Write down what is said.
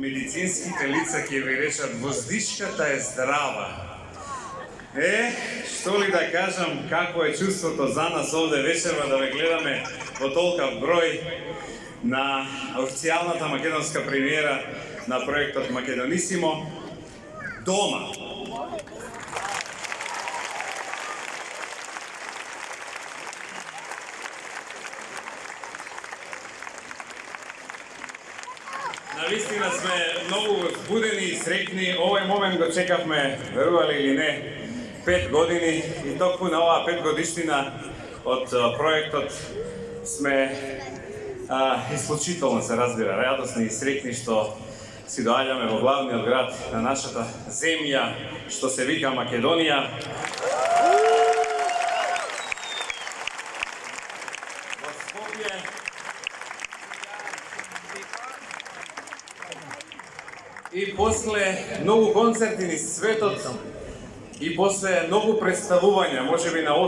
Медицинските лица ќе ви речат, воздишката е здрава. Што ли да кажам, какво е чувството за нас овде вечерва да ве гледаме во толкав број на официјалната македонска премиера на проектот Македонисимо дома. Навистина сме многу возбудени и среќни. Овој момент го чекавме, верували или не, 5 години и токму на оваа 5 годишнина од проектот сме исклучително се разбира, радосни и среќни што си доаѓаме во главниот град на нашата земја, што се вика Македонија. Во Скопје. И после многу концерти низ светот и после многу представувања, можеби на